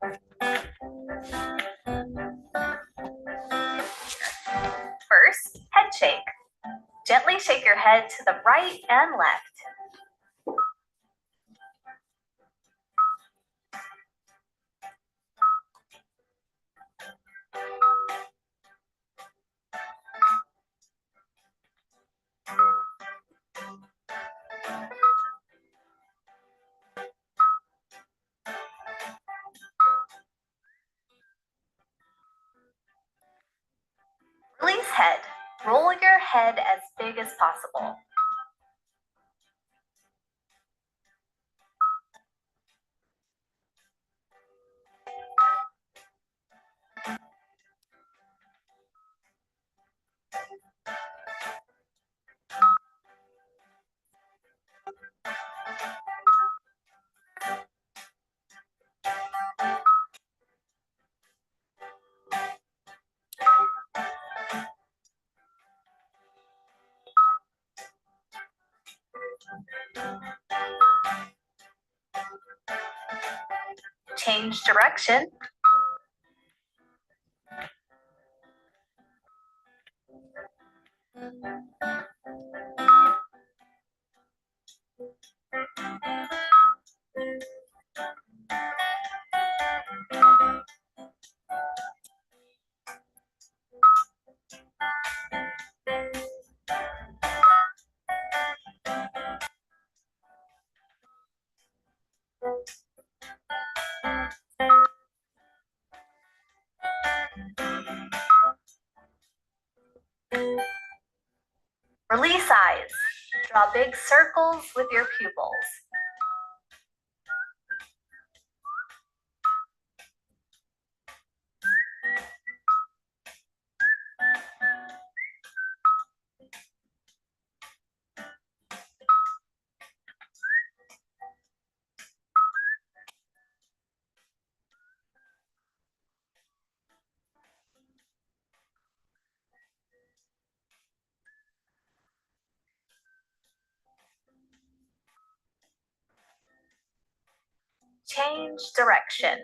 First, head shake. Gently shake your head to the right and left. Release head. Roll your head as big as possible. Change direction. Release eyes. Draw big circles with your pupils. Change direction.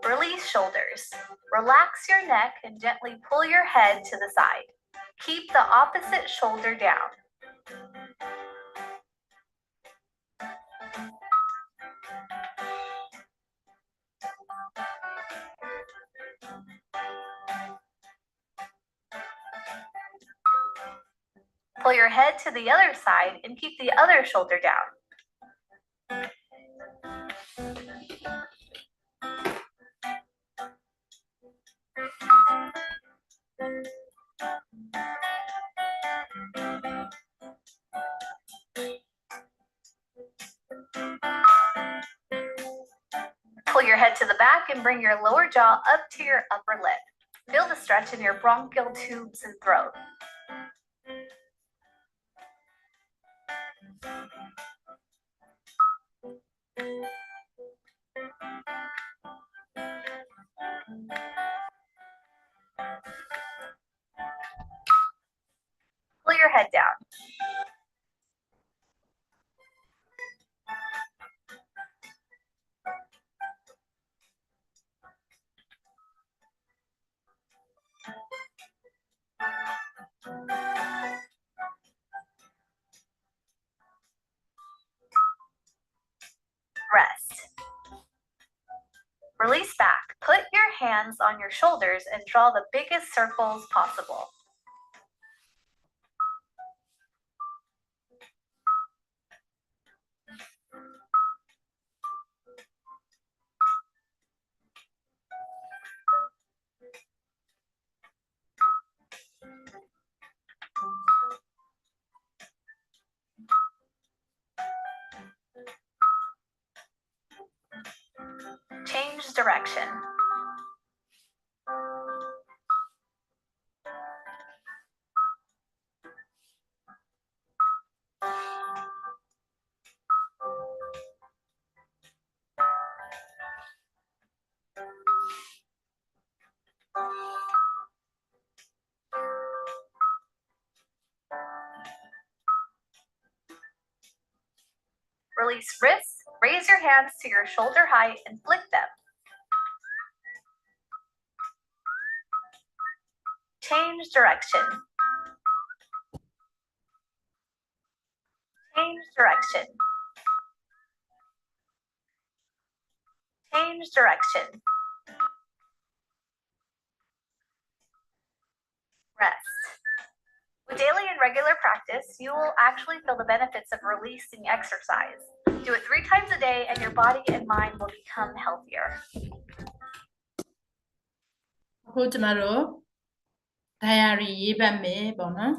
Release shoulders. Relax your neck and gently pull your head to the side. Keep the opposite shoulder down. Pull your head to the other side and keep the other shoulder down. Pull your head to the back and bring your lower jaw up to your upper lip. Feel the stretch in your bronchial tubes and throat. Pull your head down. Rest. Release back. Put your hands on your shoulders and draw the biggest circles possible. direction. Release wrists, raise your hands to your shoulder height and flick them. Change direction. Change direction. Change direction. Rest. With daily and regular practice, you will actually feel the benefits of releasing exercise. Do it 3 times a day and your body and mind will become healthier. အခုကျမတို့ diary ရေးပတ်မယ်ပေါ့နော်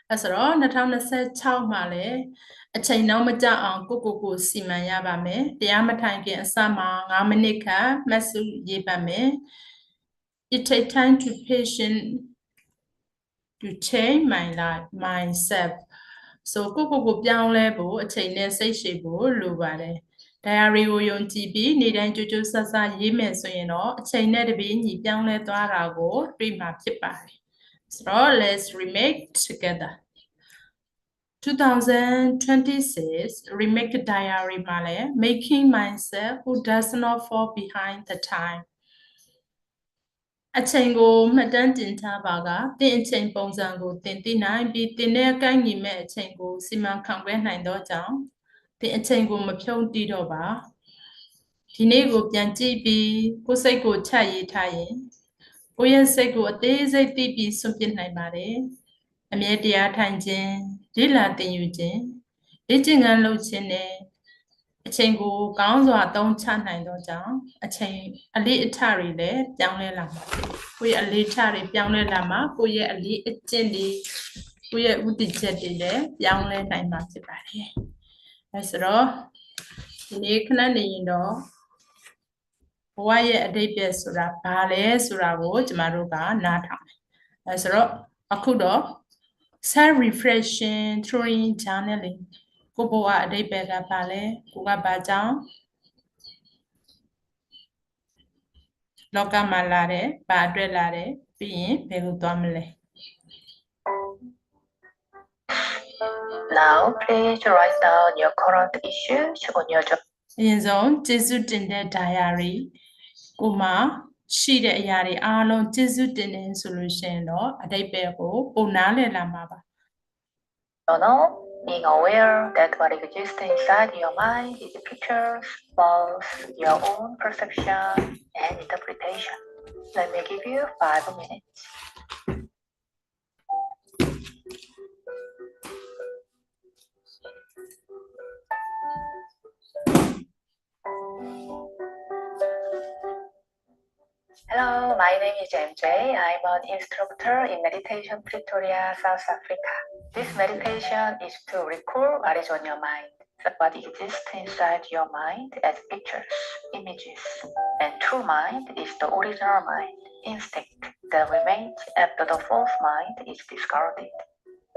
အဲ့ဆိုတော့2026မှာလည်းအချိန်နောက်မကျအောင်ကိုစီမံရပါမယ်တရားမထိုင်ခင်အစမှာ9မိနစ်ခန့်မှတ်စုရေးပတ်မယ် It takes time to patient to change my life myself so ကိုပြောင်းလဲဖို့အချိန်နဲ့စိတ်ရှည်ဖို့လိုပါတယ် diary ကိုယုံကြည်ပြီးနေ့တိုင်းကြိုးကြိုးဆဆရေးမယ်ဆိုရင်တော့အချိန်နဲ့တပြေးညီပြောင်းလဲသွားတာကိုတွေ့မှာဖြစ်ပါတယ် so let's remake together 2026 remake diary မှာလည်း making myself who does not fall behind the time အချိန်ကိုမှတ်တမ်းတင်ထားပါကတင်အချိန်ပုံစံကိုတင်သိနိုင်ပြီးတင်တဲ့အကိုင်းညီမဲ့အချိန်ကိုစီမံခန့်ခွဲနိုင်သောကြောင့်တင်အချိန်ကိုမဖြုံးတီးတော့ပါဒီနေ့ကိုပြန်ကြည့်ပြီးကိုယ်စိတ်ကိုချရေးထားရင်ကိုယ့်ရဲ့စိတ်ကိုအသေးစိတ်သိပြီးစွန့်ပစ်နိုင်ပါတယ်အမြဲတရားထိုင်ခြင်းလေ့လာသင်ယူခြင်းလေ့ကျင့်ခန်းလုပ်ခြင်းနဲ့အချိန်ကိုကောင်းစွာသုံးချနိုင်သောကြောင့်အချိန်အလေးအထတွေလည်းပြောင်းလဲလာမှာကိုယ့်ရဲ့အလေးအထတွေပြောင်းလဲလာမှာကိုယ့်ရဲ့အလေးအကျင့်တွေကိုယ့်ရဲ့ဥတီချက်တွေလည်းပြောင်းလဲနိုင်မှာဖြစ်ပါတယ်အဲဆိုတော့ဒီနေ့ခဏနေရင်တော့ဘဝရဲ့အတိတ်ပဲဆိုတာဘာလဲဆိုတာကိုကျမတို့ကနားထောင်အဲဆိုတော့အခုတော့ self reflection through journaling ကိုဘဝအတိတ်ပဲကဘာလဲကိုကဘာကြောင့်လောကမှာလာတယ်ဘာအတွက်လာတယ်ပြီးရင်ဘယ်လိုသွားမလဲ Now please write down your current issues on your job. အရင်ဆုံးကျေးဇူးတင်တဲ့ diary ကိုမှရှိတဲ့အရာတွေအားလုံးကျေးဇူးတင်နေဆိုလို့ရှိရင်တော့အတိတ်ပဲကိုပုံနားလည်လာမှာပါ Being aware that what exists inside your mind is pictures, thoughts, your own perception and interpretation. Let me give you 5 minutes. Hello, my name is MJ. I'm an instructor in Meditation Pretoria, South Africa. This meditation is to recall what is on your mind, what exists inside your mind as pictures, images, and true mind is the original mind, instinct that remains after the false mind is discarded.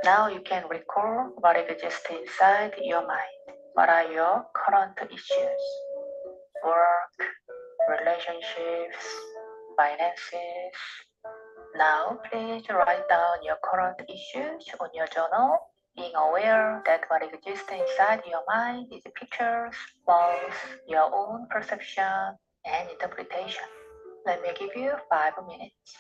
Now you can recall what exists inside your mind. What are your current issues? Work, relationships, finances. Now, please write down your current issues on your journal, being aware that what exists inside your mind is pictures, thoughts, your own perception, and interpretation. Let me give you 5 minutes.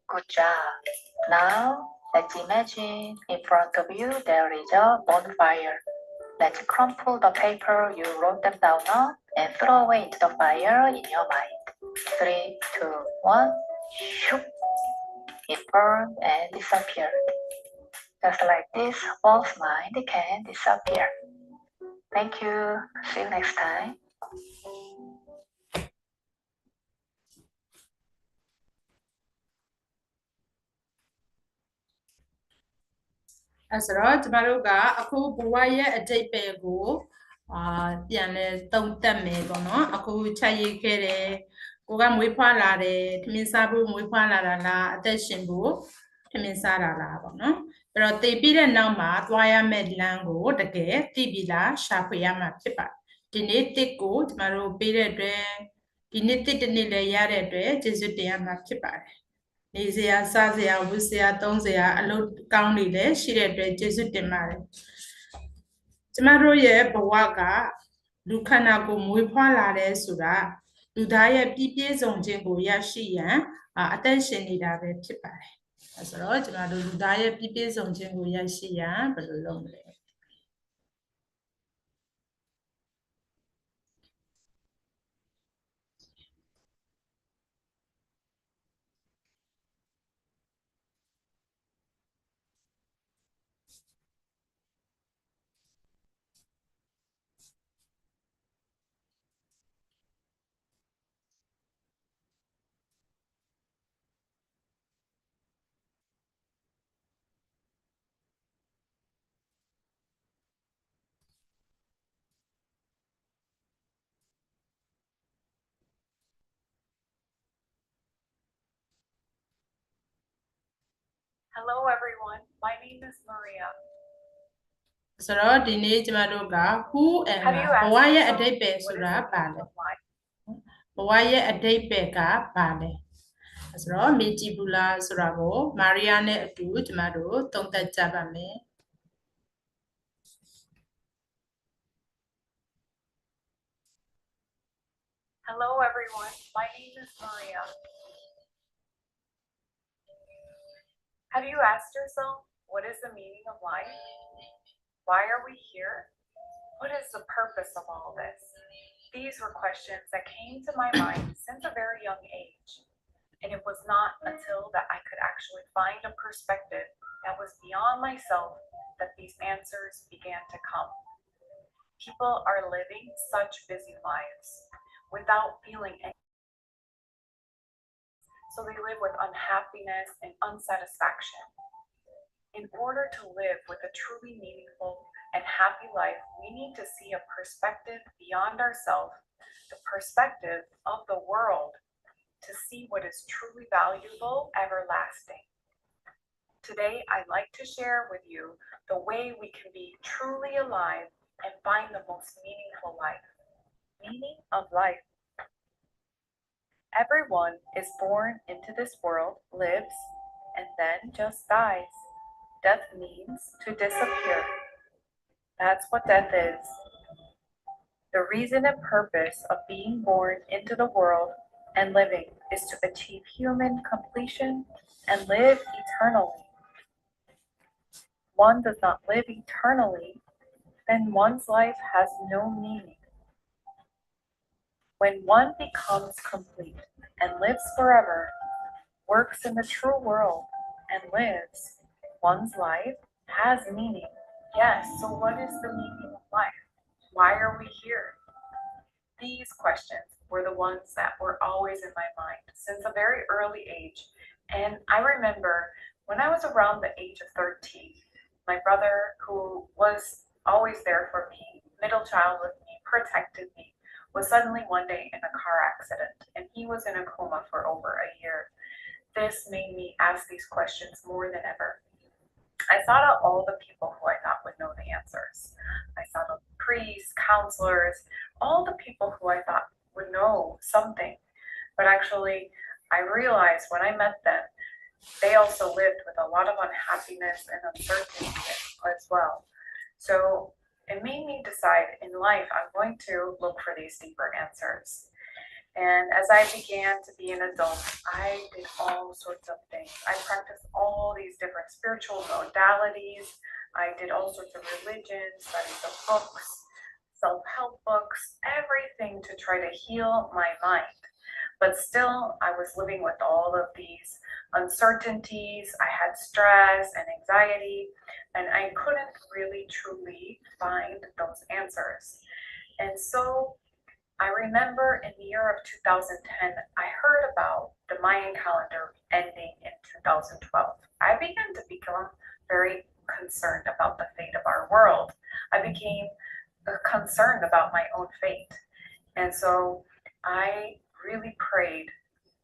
Good job. Now, let's imagine in front of you there is a bonfire. Let's crumple the paper you wrote them down on and throw away into the fire in your mind. 3, 2, 1. Shoop. It burned and disappeared. Just like this, false mind can disappear. Thank you. See you next time. အဲဆိုတော့ကျမတို့ကအခုဘဝရဲ့အတိတ်ပဲကိုပြန်လဲသုံးသပ်မယ်ပေါ့နော်အခုချက်ရေးခဲ့တယ်ကိုကမွေးဖွားလာတယ်ထမင်းစားဖို့မွေးဖွားလာတာလားအသက်ရှင်ဖို့ထမင်းစားတာလားပေါ့နော်အဲ့တော့သိပြီးတဲ့နောက်မှာသွားရမယ့်လမ်းကိုတကယ်သိပြီလားရှာဖွေရမှာဖြစ်ပါတယ်ဒီနေ့တစ်ကိုကျမတို့ပေးတဲ့အတွက်ဒီနေ့တစ်တစ်နေ့လည်းရတဲ့အတွက်ကျေးဇူးတင်ရမှာဖြစ်ပါတယ်နေစရာစားစရာဝတ်စရာသုံးစရာအလုပ်ကောင်းတွေလည်းရှိတဲ့အတွက်ကျေးဇူးတင်ပါတယ်ကျမတို့ရဲ့ဘဝကလူခန္ဓာကိုယ်မွေးဖွားလာတဲ့ဆိုတာလူသားရဲ့ပြည့်ပြည့်စုံခြင်းကိုရရှိရန်အသက်ရှင်နေတာပဲဖြစ်ပါတယ်အဲဆိုတော့ကျမတို့လူသားရဲ့ပြည့်ပြည့်စုံခြင်းကိုရရှိရန်ဘယ်လိုလုပ်မလဲ Hello everyone, my name is Maria. ဆိုတော့ဒီနေ့ကျမတို့က who am ဘ I ဘ ဝ ဝ ရဲ့ ရဲ့ အ အ ဓိ ဓိ ပ္ ပ္ ပာ ပာ ယ် ယ် ဆို ဆိုတာ တာ ဘာ ဘာ လဲ လဲဘဝရဲ့အဓိပ္ပာယ်ကဘာလဲဆိုတော့မေကြည့်ဘူးလားဆိုတာကိုမာရီယာနဲ့အတူကျမတို့သုံးသပ်ကြပါမယ် Hello everyone, my name is Maria. Have you asked yourself, what is the meaning of life? Why are we here? What is the purpose of all this? These were questions that came to my mind since a very young age. And it was not until that I could actually find a perspective that was beyond myself that these answers began to come. People are living such busy lives without feeling any. So they live with unhappiness and unsatisfaction. In order to live with a truly meaningful and happy life, we need to see a perspective beyond ourselves, the perspective of the world, to see what is truly valuable, everlasting. Today, I'd like to share with you the way we can be truly alive and find the most meaningful life. Meaning of life. Everyone is born into this world, lives, and then just dies. Death means to disappear. That's what death is. The reason and purpose of being born into the world and living is to achieve human completion and live eternally. One does not live eternally, then one's life has no meaning. When one becomes complete and lives forever, works in the true world and lives, one's life has meaning. Yes, so what is the meaning of life? Why are we here? These questions were the ones that were always in my mind since a very early age. And I remember when I was around the age of 13, my brother, who was always there for me, middle child with me, protected me, was suddenly one day in a car accident, and he was in a coma for over a year. This made me ask these questions more than ever. I thought of all the people who I thought would know the answers. I thought of priests, counselors, all the people who I thought would know something. But actually, I realized when I met them, they also lived with a lot of unhappiness and uncertainty as well. So it made me decide in life, I'm going to look for these deeper answers. And as I began to be an adult, I did all sorts of things. I practiced all these different spiritual modalities. I did all sorts of religions, studies of books, self-help books, everything to try to heal my mind. But still, I was living with all of these uncertainties. I had stress and anxiety, and I couldn't really truly find those answers. And so I remember in the year of 2010, I heard about the Mayan calendar ending in 2012. I began to become very concerned about the fate of our world. I became concerned about my own fate. And so I really prayed.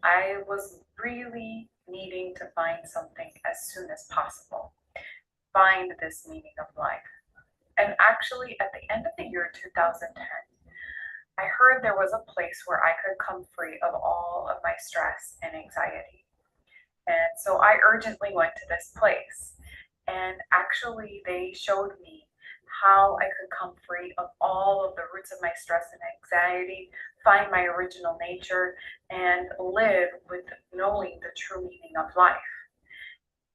I was really needing to find something as soon as possible, find this meaning of life. And actually, at the end of the year 2010, I heard there was a place where I could come free of all of my stress and anxiety. And so I urgently went to this place. And actually, they showed me how I could come free of all of the roots of my stress and anxiety, find my original nature, and live with knowing the true meaning of life.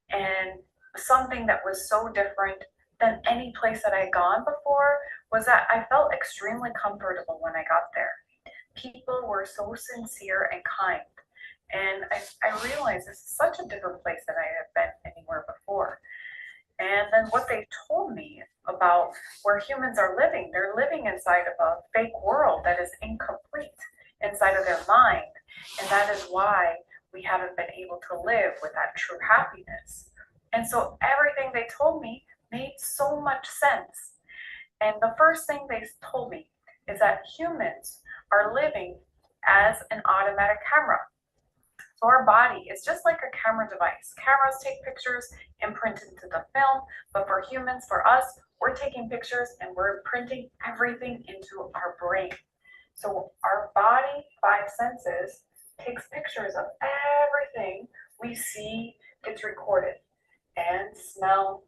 And something that was so different than any place that I had gone before was that I felt extremely comfortable when I got there. People were so sincere and kind. And I realized this is such a different place than I have been anywhere before. And then what they told me about where humans are living, they're living inside of a fake world that is incomplete inside of their mind. And that is why we haven't been able to live with that true happiness. And so everything they told me made so much sense. And the first thing they told me is that humans are living as an automatic camera. So our body is just like a camera device. Cameras take pictures and print into the film, but for humans, for us, we're taking pictures and we're printing everything into our brain. So our body, five senses, takes pictures of everything we see, gets recorded, and smell,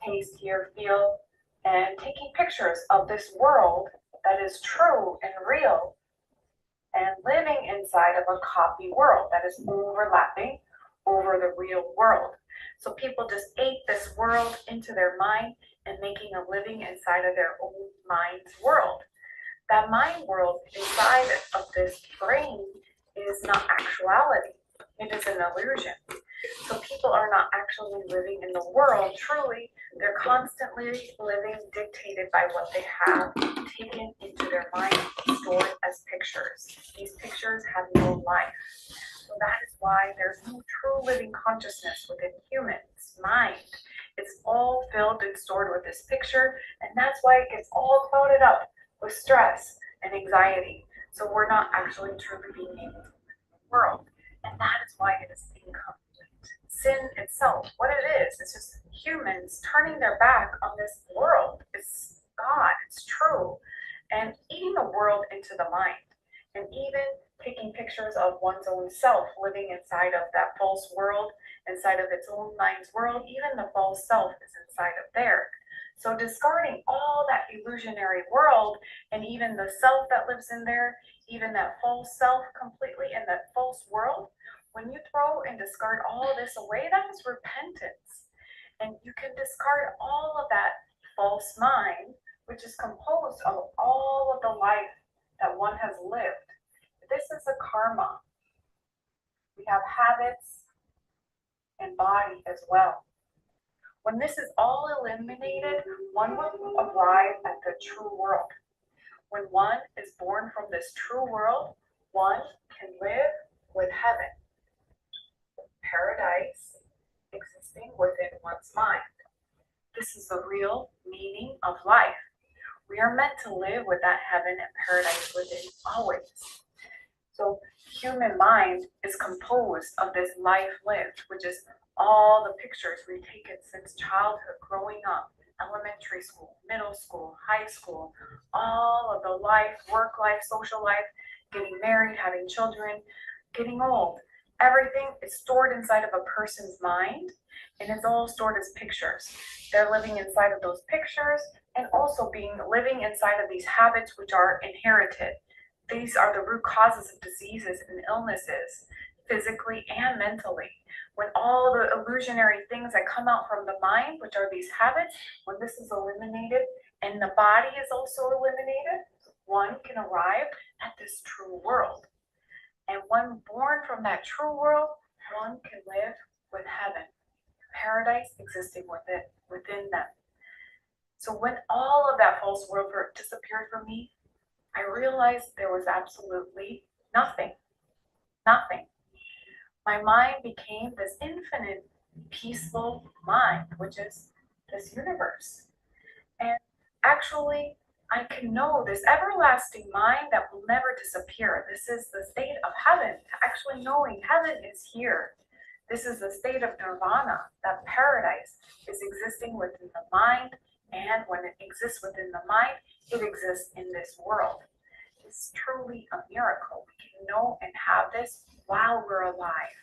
taste, hear, feel, and taking pictures of this world that is true and real, and living inside of a copy world that is overlapping over the real world. So people just ate this world into their mind and making a living inside of their own mind's world. That mind world inside of this brain is not actuality. It is an illusion. So people are not actually living in the world truly. They're constantly living dictated by what they have taken into their mind, stored as pictures. These pictures have no life. So that is why there's no true living consciousness within humans' mind. It's all filled and stored with this picture, and that's why it gets all clouded up with stress and anxiety. So we're not actually truly being able to live in the world. And that is why it is incomplete. Sin itself, what it is, it's just humans turning their back on this world. It's God, it's true. And eating the world into the mind. And even taking pictures of one's own self living inside of that false world, inside of its own mind's world. Even the false self is inside of there. So discarding all that illusionary world and even the self that lives in there, even that false self completely in that false world, when you throw and discard all this away, that is repentance. And you can discard all of that false mind, which is composed of all of the life that one has lived. This is a karma. We have habits and body as well. When this is all eliminated, one will arrive at the true world. When one is born from this true world, one can live with heaven, paradise existing within one's mind. This is the real meaning of life. We are meant to live with that heaven and paradise within always. So human mind is composed of this life lived, which is all the pictures we've taken since childhood, growing up, elementary school, middle school, high school, all of the life, work life, social life, getting married, having children, getting old. Everything is stored inside of a person's mind, and it's all stored as pictures. They're living inside of those pictures and also living inside of these habits which are inherited. These are the root causes of diseases and illnesses, physically and mentally. When all the illusionary things that come out from the mind, which are these habits, when this is eliminated and the body is also eliminated, one can arrive at this true world. And when born from that true world, one can live with heaven, paradise existing within them. So when all of that false world disappeared from me, I realized there was absolutely nothing. Nothing. My mind became this infinite, peaceful mind, which is this universe. And actually, I can know this everlasting mind that will never disappear. This is the state of heaven, actually knowing heaven is here. This is the state of nirvana, that paradise is existing within the mind, and when it exists within the mind, it exists in this world. It's truly a miracle. We can know and have this while we're alive.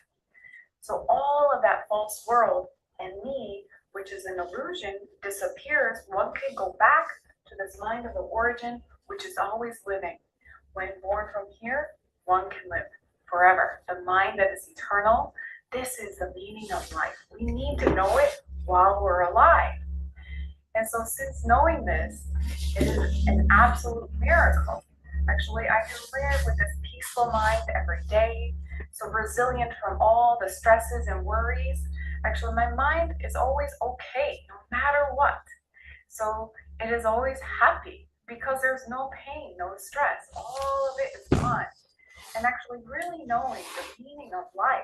So all of that false world and me, which is an illusion, disappears. One can go back to this mind of the origin, which is always living. When born from here, one can live forever. The mind that is eternal, this is the meaning of life. We need to know it while we're alive. And so since knowing this, it is an absolute miracle. Actually, I can live with this peaceful mind every day, so resilient from all the stresses and worries. Actually, my mind is always okay, no matter what. So it is always happy because there's no pain, no stress. All of it is gone. And actually really knowing the meaning of life,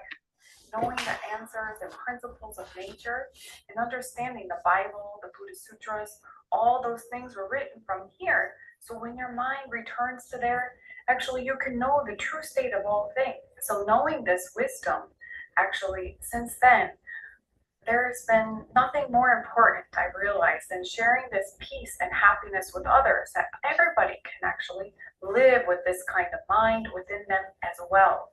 knowing the answers and principles of nature, and understanding the Bible, the Buddha Sutras, all those things were written from here. So when your mind returns to there, actually you can know the true state of all things. So knowing this wisdom, actually, since then, there's been nothing more important, I realized, than sharing this peace and happiness with others, that everybody can actually live with this kind of mind within them as well.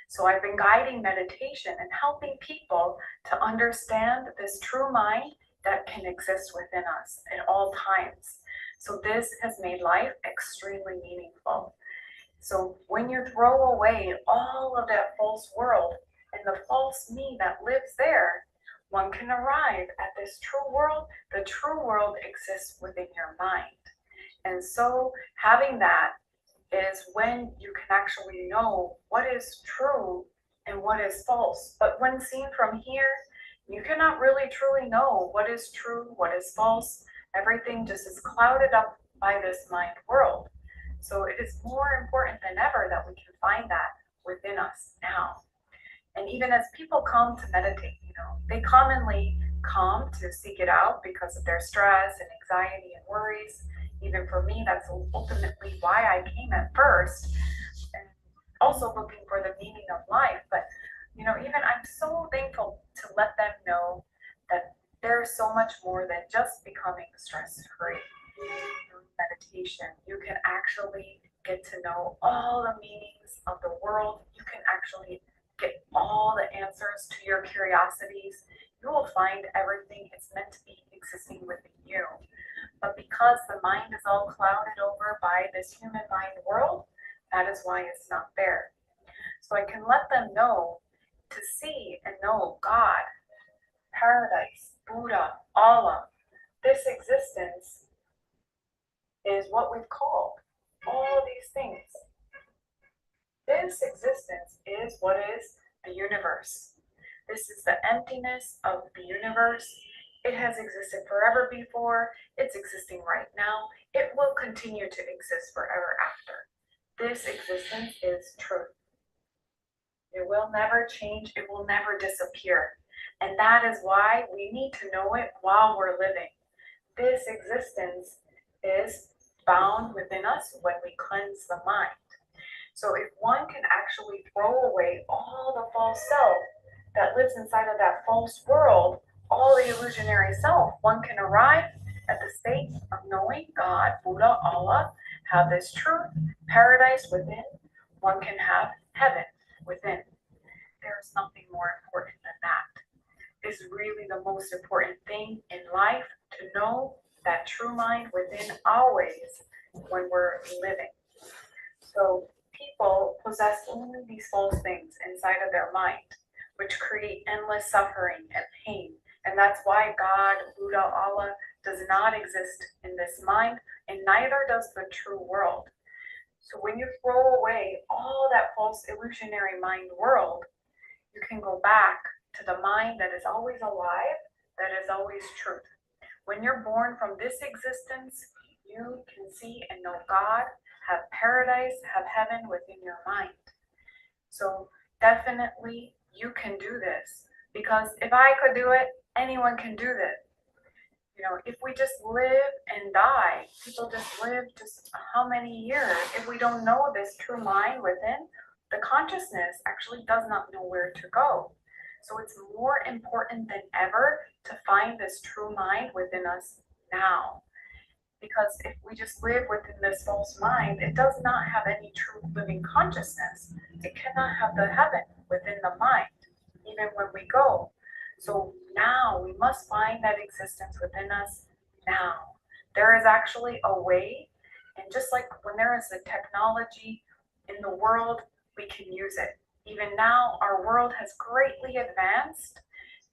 So I've been guiding meditation and helping people to understand this true mind that can exist within us at all times. So this has made life extremely meaningful. So when you throw away all of that false world and the false me that lives there, one can arrive at this true world. The true world exists within your mind. And so having that is when you can actually know what is true and what is false. But when seen from here, you cannot really truly know what is true, what is false. Everything just is clouded up by this mind world. So it is more important than ever that we can find that within us now. And even as people come to meditate, they commonly come to seek it out because of their stress and anxiety and worries. Even for me, that's ultimately why I came at first, and also looking for the meaning of life. But, even I'm so thankful to let them know that there's so much more than just becoming stress-free. Through meditation, you can actually get to know all the meanings of the world. You can actually get all the answers to your curiosities. You will find everything it's meant to be existing within you. But because the mind is all clouded over by this human mind world, that is why it's not there. So I can let them know to see and know God, paradise, Buddha, Allah. This existence is what we've called all these things. This existence is what is the universe. This is the emptiness of the universe. It has existed forever before. It's existing right now. It will continue to exist forever after. This existence is truth. It will never change. It will never disappear. And that is why we need to know it while we're living. This existence is bound within us when we cleanse the mind. So if one can actually throw away all the false self that lives inside of that false world, all the illusionary self, one can arrive at the state of knowing God, Buddha, Allah, have this truth, paradise within. One can have heaven within. There is nothing more important than that. It's really the most important thing in life to know that true mind within always when we're living. So people possess only these false things inside of their mind, which create endless suffering and pain. And that's why God, Buddha, Allah does not exist in this mind, and neither does the true world. So when you throw away all that false illusionary mind world, you can go back to the mind that is always alive, that is always truth. When you're born from this existence, you can see and know God, have paradise, have heaven within your mind. So definitely you can do this, because if I could do it, anyone can do this. You know, if we just live and die, people just live just how many years? If we don't know this true mind within, the consciousness actually does not know where to go. So it's more important than ever to find this true mind within us now. Because if we just live within this false mind, it does not have any true living consciousness. It cannot have the heaven within the mind, even when we go. So now we must find that existence within us now. There is actually a way, and just like when there is a technology in the world, we can use it. Even now, our world has greatly advanced,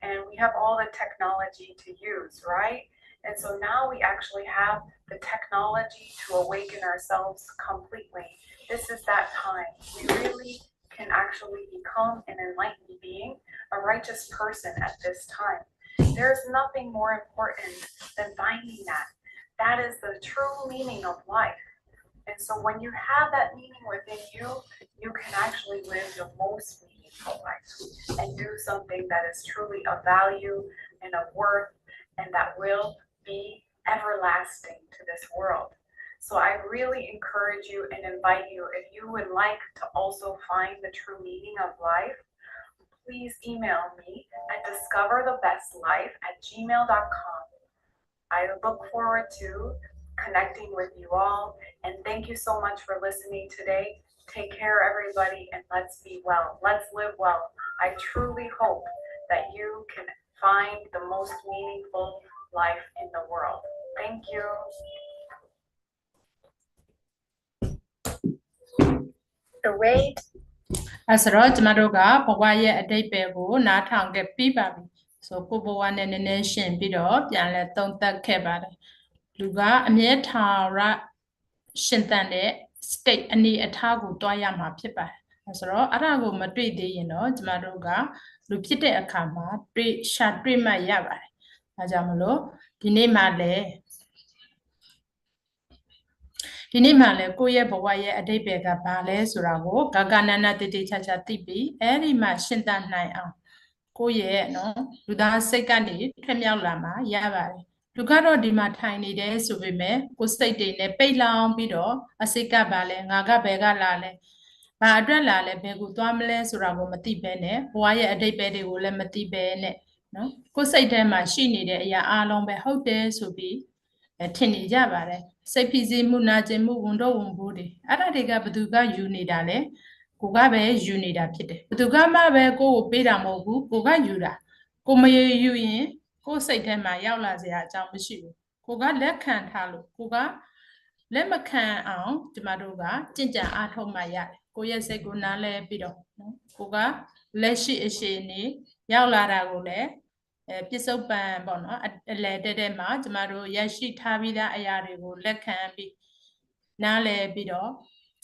and we have all the technology to use, right? And so now we actually have the technology to awaken ourselves completely. This is that time. We really can actually become an enlightened being, a righteous person at this time. There's nothing more important than finding that. That is the true meaning of life. And so when you have that meaning within you, you can actually live your most meaningful life and do something that is truly of value and of worth, and that will be everlasting to this world. So I really encourage you and invite you, if you would like to also find the true meaning of life, please email me at discoverthebestlife@gmail.com. I look forward to connecting with you all, and thank you so much for listening today. Take care, everybody, and let's be well. Let's live well. I truly hope that you can find the most meaningful life in the world. Thank you. The way အဲဆိုတော့ကျမတို့ကဘဝရဲ့အတိတ်ပဲကိုနားထောင်ခဲ့ပြီးပါပြီဆိုကိုဘဝနဲ့နည်းနည်းရှင်းပြီးတော့ပြန်လဲသုံးသပ်ခဲ့ပါတယ်လူကအမြဲထာဝရရှင်သန်တဲ့ state အနေအထားကိုတွားရမှာဖြစ်ပါတယ်အဲဆိုတော့အဲ့ဒါကိုမတွေ့သေးရင်တော့ကျမတို့ကလူဖြစ်တဲ့အခါမှာတွေ့မှရပါတယ်အဲကြောင့်မလို့ဒီနေ့မှလည်းကိုယ့်ရဲ့ဘဝရဲ့အတိတ်ပဲကဘာလဲဆိုတာကိုဂဂနနတိတိချာချာသိပြီးအဲ့ဒီမှာရှင်းတတ်နိုင်အောင်ကိုယ့်ရဲ့နော်လူသားစိတ်ကနေထွက်မြောက်လာမှာရပါတယ်လူကတော့ဒီမှာထိုင်နေတယ်ဆိုပေမဲ့ကိုယ်စိတ်တွေနဲ့ပိတ်လောင်ပြီးတော့အစိတ်ကဘာလဲငါကဘယ်ကလာလဲဘာအတွက်လာလဲဘယ်ကိုသွားမလဲဆိုတာကိုမသိဘဲနဲ့ဘဝရဲ့အတိတ်ပဲတွေကိုလည်းမသိဘဲနဲ့နော်ကိုယ်စိတ်ထဲမှာရှိနေတဲ့အရာအလုံးပဲဟုတ်တယ်ဆိုပြီးထင်နေကြပါတယ်စိတ်ဖိစီးမှုနာကျင်မှုဝန်တော့ဝန်ဖို့တွေအဲ့ဒါတွေကဘသူကယူနေတာလဲကိုကပဲယူနေတာဖြစ်တယ်ဘသူကမှပဲကိုကိုပေးတာမဟုတ်ဘူးကိုကယူတာကိုမယူရင်ကိုစိတ်ထဲမှာရောက်လာစရာအကြောင်းမရှိဘူးကိုကလက်ခံထားလို့ကိုကလက်မခံအောင်ကျမတို့ကကြင်ကြံအားထုတ်မှရတယ်ကိုရဲ့စိတ်ကိုနားလဲပြီးတော့နော်ကိုကလက်ရှိအရှိနေရောက်လာတာကိုလည်းပစ္စုပန်ပေါ့နော်အလဲတဲ့မှာကျမတို့ရရှိထားပြီးသားအရာတွေကိုလက်ခံပြီးနားလဲပြီးတော့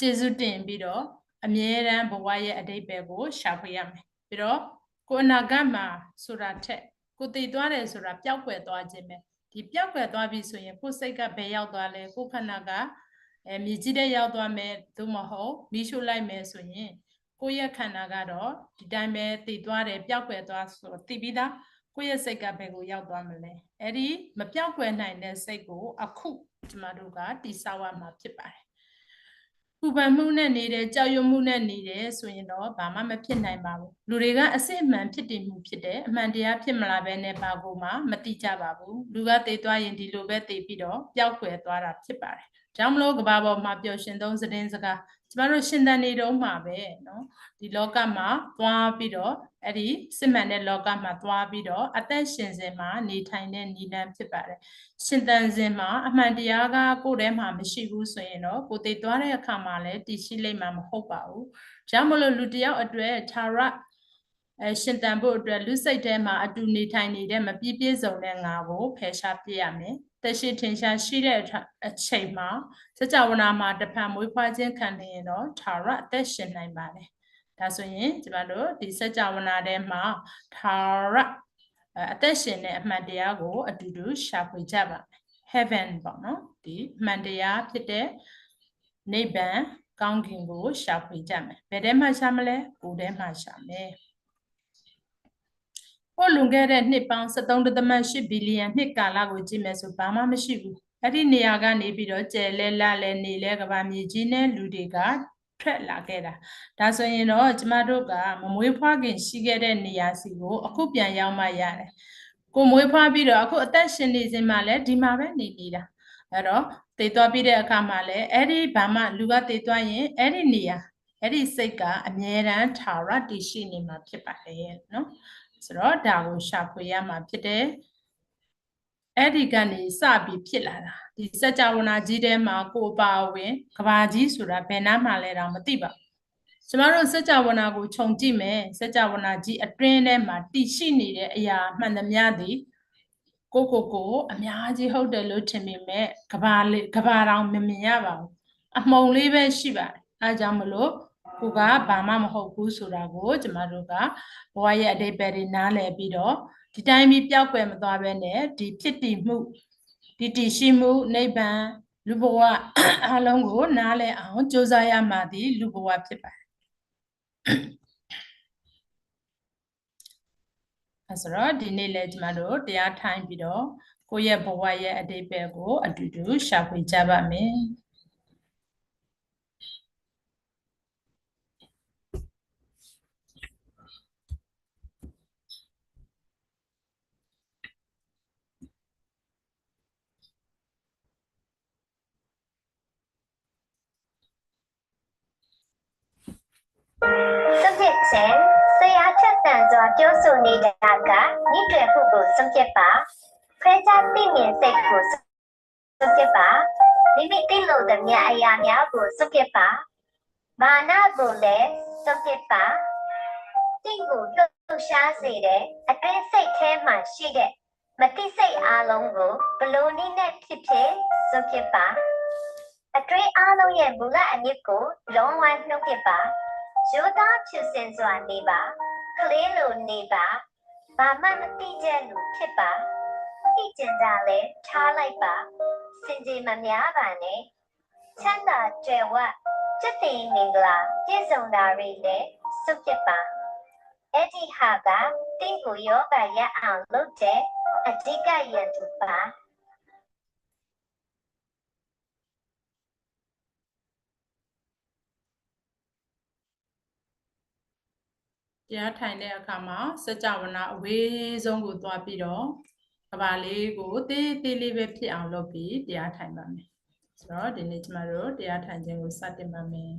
ကျေစုတင်ပြီးတော့အမြဲတမ်းဘဝရဲ့အတိတ်ပဲကိုရှာဖွေရမယ်ပြီးတော့ကိုအနာဂတ်မှာဆိုတာထက်ကိုတည်သွားတယ်ဆိုတာပျောက်ကွယ်သွားခြင်းပဲဒီပျောက်ကွယ်သွားပြီဆိုရင်ကိုစိတ်ကဘယ်ရောက်သွားလဲကိုခန္ဓာကမြေကြီးတဲ့ရောက်သွားမယ်သို့မဟုတ်မိရှုလိုက်မယ်ဆိုရင်ကိုရဲ့ခန္ဓာကတော့ဒီတိုင်းပဲတည်သွားတယ်ပျောက်ကွယ်သွားဆိုတည်ပြီးသား ကိုယ့်ရဲ့စိတ်ကဘယ်ကိုရောက်သွားမလဲအဲ့ဒီမပြောက်ကွယ်နိုင်တဲ့စိတ်ကိုအခုကျမတို့ကတိဆောက်ရမှာဖြစ်ပါတယ်ပူပန်မှုနဲ့နေတဲ့ကြောက်ရွံ့မှုနဲ့နေတယ်ဆိုရင်တော့ဘာမှမဖြစ်နိုင်ပါဘူးလူတွေကအစစ်အမှန်ဖြစ်တည်မှုဖြစ်တယ်အမှန်တရားဖြစ်မလာဘဲနဲ့ဘာကိုမှမတိကြပါဘူးလူကတည်သွားရင်ဒီလိုပဲတည်ပြီးတော့ပျောက်ကွယ်သွားတာဖြစ်ပါတယ်ကြောင့်မလို့ကဘာပေါ်မှာပျော်ရှင်သုံးသတင်းစကားကျမတို့ရှင်သန်နေတော့မှာပဲเนาะဒီလောကမှာသွားပြီးတော့အဲ့ဒီစစ်မှန်တဲ့လောကမှာသွားပြီးတော့အသက်ရှင်စဉ်မှာနေထိုင်တဲ့နိလန်းဖြစ်ပါတယ်ရှင်သန်စဉ်မှာအမှန်တရားကကိုယ်ထဲမှာမရှိဘူးဆိုရင်တော့ကိုယ်တည်သွားတဲ့အခါမှာလည်းတည်ရှိလိမ့်မှာမဟုတ်ပါဘူးကြောင့်မလို့လူတယောက်အတွက်သာရရှင်သန်ဖို့အတွက်လူစိတ်ထဲမှာအတူနေထိုင်နေတဲ့မပြည့်ပြည့်စုံတဲ့ငါကိုဖယ်ရှားပြရမယ်သက်ရှိထင်ရှားရှိတဲ့အချိန်မှာစကြဝဠာမှာတစ်ဖန်မွေးဖွားခြင်းခံနေရင်တော့သာရအသက်ရှင်နိုင်ပါတယ်ဒါဆိုရင်ကျမတို့ဒီစကြဝဠာထဲမှာသာရအသက်ရှင်တဲ့အမှန်တရားကိုအတူတူရှာဖွေကြပါမယ် heaven ပေါ့နော်ဒီအမှန်တရားဖြစ်တဲ့နိဗ္ဗာန်ကောင်းကင်ကိုရှာဖွေကြမယ်ဘယ်ထဲမှာရှာမလဲကိုယ်ထဲမှာရှာမယ်ဟိုလွန်ခဲ့တဲ့နှစ်ပေါင်း73.8ဘီလီယံနှစ်ကာလကိုကြည့်မယ်ဆိုဘာမှမရှိဘူးအဲ့ဒီနေရာကနေပြီးတော့ကျဲလဲလလဲနေလဲကဘာမြေကြီးနဲ့လူတွေကထွက်လာခဲ့တာဒါဆိုရင်တော့ကျမတို့ကမမွေးဖွားခင်ရှိခဲ့တဲ့နေရာစီကိုအခုပြန်ရောက်မှရတယ်ကိုမွေးဖွားပြီးတော့အခုအသက်ရှင်နေစဉ်မှာလည်းဒီမှာပဲနေနေတာအဲ့တော့တည်သွားပြီးတဲ့အခါမှာလည်းအဲ့ဒီဘာမှလူကတည်သွားရင်အဲ့ဒီနေရာအဲ့ဒီစိတ်ကအမြဲတမ်းသာရတည်ရှိနေမှာဖြစ်ပါတယ်နော်ဆိုတော့ဒါကိုရှာဖွေရမှာဖြစ်တယ်အဲ့ဒီကနေစပြီးဖြစ်လာတာဒီစကြဝဠာကြီးထဲမှာကိုပါဝင်ကဘာကြီးဆိုတာဘယ်နားမှာလဲတော့မသိပါကျမတို့စကြဝဠာကိုခြုံကြည့်မယ်စကြဝဠာကြီးအတွင်းထဲမှာတည်ရှိနေတဲ့အရာမှန်သမျှသည်ကိုအများကြီးဟုတ်တယ်လို့ထင်ပေမဲ့ကဘာတောင်မမြင်ရပါဘူးအမှုံလေးပဲရှိပါတယ်အဲကြောင့်မလို့ကိုကဘာမှမဟုတ်ဘူးဆိုတာကိုကျမတို့ကဘဝရဲ့အတိတ်ပဲတွေနားလည်ပြီးတော့ဒီတိုင်းပြီးပျောက်ကွယ်မသွားဘဲနဲ့ဒီဖြစ်တည်မှုဒီတည်ရှိမှုနိဗ္ဗာန်လူဘဝအလုံးကိုနားလည်အောင်ကြိုးစားရမှာဒီလူဘဝဖြစ်ပါတယ်အဲဆိုတော့ဒီနေ့လဲကျမတို့တရားထိုင်ပြီးတော့ကိုယ့်ရဲ့ဘဝရဲ့အတိတ်ပဲကိုအတူတူရှာဖွေကြပါမယ်စွန့်ပစ်ခြင်းဆရာချက်တန်စွာပြောဆိုနေတာကနိတွေ့မှုကိုစွန့်ပစ်ပါခွဲခြားသိမြင်စိတ်ကိုစွန့်ပစ်ပါမိမိသိလို့တဲ့မြအရာများကိုစွန့်ပစ်ပါမာနကိုလည်းစွန့်ပစ်ပါတင့်ကိုလှုပ်ရှားစေတဲ့အတွင်းစိတ်ထဲမှာရှိတဲ့မတိစိတ်အလုံးကိုဘလို့နည်းနဲ့ဖြစ်ဖြစ်စွန့်ပစ်ပါအတွင်းအလုံးရဲ့မူလအမြစ်ကိုလုံးဝနှုတ်ပစ်ပါရိုးသားဖြစ်စဉ်စွာနေပါကလေးလိုနေပါဘာမှမသိကြလို့ဖြစ်ပါသိကျင်တာလဲထားလိုက်ပါစင်ကြေမများပါနဲ့ချမ်းသာကြွယ်ဝจิตတိမင်္ဂလာပြည့်စုံတာတွေလည်းစွန့်ပစ်ပါအဲ့ဒီဟာကတင့်ကိုယောဂရအောင်လုပ်တဲ့အဓိကရန်သူပါတရားထိုင်တဲ့အခါမှာစကြဝဠာအဝေးဆုံးကိုသွားပြီးတော့ကဘာလေးကိုတေးသေးလေးပဲဖြစ်အောင်လုပ်ပြီးတရားထိုင်ပါမယ်ဆိုတော့ဒီနေ့ကျမတို့တရားထိုင်ခြင်းကိုစတင်ပါမယ်